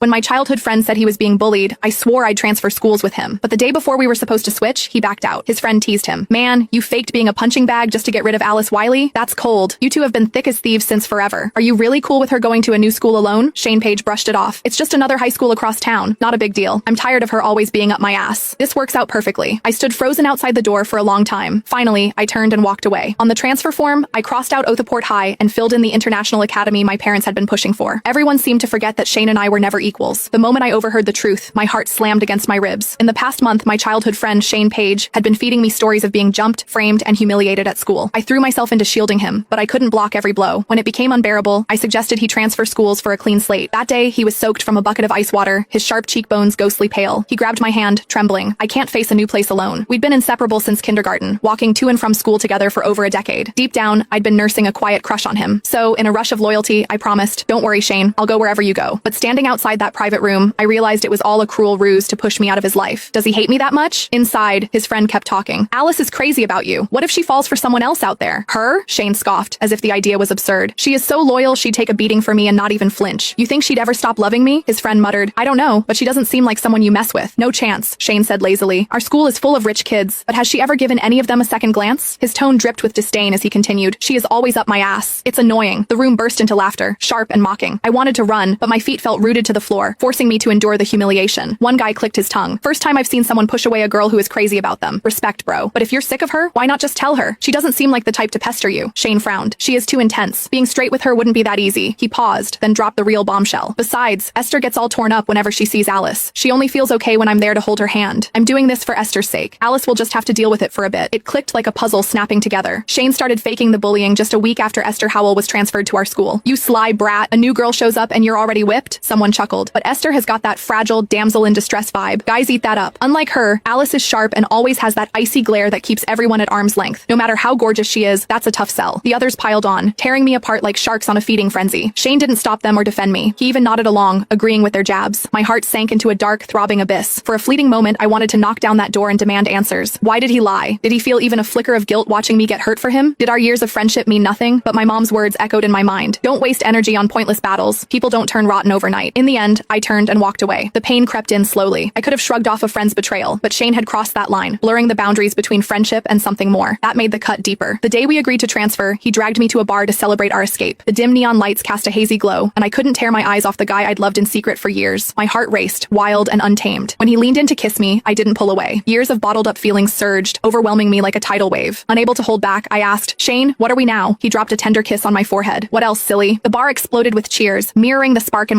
When my childhood friend said he was being bullied, I swore I'd transfer schools with him. But the day before we were supposed to switch, he backed out. His friend teased him. Man, you faked being a punching bag just to get rid of Alice Wiley? That's cold. You two have been thick as thieves since forever. Are you really cool with her going to a new school alone? Shane Page brushed it off. It's just another high school across town. Not a big deal. I'm tired of her always being up my ass. This works out perfectly. I stood frozen outside the door for a long time. Finally, I turned and walked away. On the transfer form, I crossed out Othaport High and filled in the international academy my parents had been pushing for. Everyone seemed to forget that Shane and I were never equals. The moment I overheard the truth, my heart slammed against my ribs. In the past month, my childhood friend Shane Page had been feeding me stories of being jumped, framed, and humiliated at school. I threw myself into shielding him, but I couldn't block every blow. When it became unbearable, I suggested he transfer schools for a clean slate. That day, he was soaked from a bucket of ice water, his sharp cheekbones ghostly pale. He grabbed my hand, trembling. I can't face a new place alone. We'd been inseparable since kindergarten, walking to and from school together for over a decade. Deep down, I'd been nursing a quiet crush on him. So, in a rush of loyalty, I promised, "Don't worry, Shane, I'll go wherever you go." But standing outside that private room, I realized it was all a cruel ruse to push me out of his life. Does he hate me that much? Inside, his friend kept talking. Alice is crazy about you. What if she falls for someone else out there? Her? Shane scoffed, as if the idea was absurd. She is so loyal she'd take a beating for me and not even flinch. You think she'd ever stop loving me? His friend muttered. I don't know, but she doesn't seem like someone you mess with. No chance, Shane said lazily. Our school is full of rich kids, but has she ever given any of them a second glance? His tone dripped with disdain as he continued. She is always up my ass. It's annoying. The room burst into laughter, sharp and mocking. I wanted to run, but my feet felt rooted to the floor, forcing me to endure the humiliation. One guy clicked his tongue. First time I've seen someone push away a girl who is crazy about them. Respect, bro. But if you're sick of her, why not just tell her? She doesn't seem like the type to pester you. Shane frowned. She is too intense. Being straight with her wouldn't be that easy. He paused, then dropped the real bombshell. Besides, Esther gets all torn up whenever she sees Alice. She only feels okay when I'm there to hold her hand. I'm doing this for Esther's sake. Alice will just have to deal with it for a bit. It clicked like a puzzle snapping together. Shane started faking the bullying just a week after Esther Howell was transferred to our school. You sly brat. A new girl shows up and you're already whipped? Someone chuckled. But Esther has got that fragile, damsel in distress vibe. Guys eat that up. Unlike her, Alice is sharp and always has that icy glare that keeps everyone at arm's length. No matter how gorgeous she is, that's a tough sell. The others piled on, tearing me apart like sharks on a feeding frenzy. Shane didn't stop them or defend me. He even nodded along, agreeing with their jabs. My heart sank into a dark, throbbing abyss. For a fleeting moment, I wanted to knock down that door and demand answers. Why did he lie? Did he feel even a flicker of guilt watching me get hurt for him? Did our years of friendship mean nothing? But my mom's words echoed in my mind. Don't waste energy on pointless battles. People don't turn rotten overnight. In the end, I turned and walked away. The pain crept in slowly. I could have shrugged off a friend's betrayal, but Shane had crossed that line, blurring the boundaries between friendship and something more. That made the cut deeper. The day we agreed to transfer, he dragged me to a bar to celebrate our escape. The dim neon lights cast a hazy glow, and I couldn't tear my eyes off the guy I'd loved in secret for years. My heart raced, wild and untamed. When he leaned in to kiss me, I didn't pull away. Years of bottled up feelings surged, overwhelming me like a tidal wave. Unable to hold back, I asked, Shane, what are we now? He dropped a tender kiss on my forehead. What else, silly? The bar exploded with cheers, mirroring the spark in my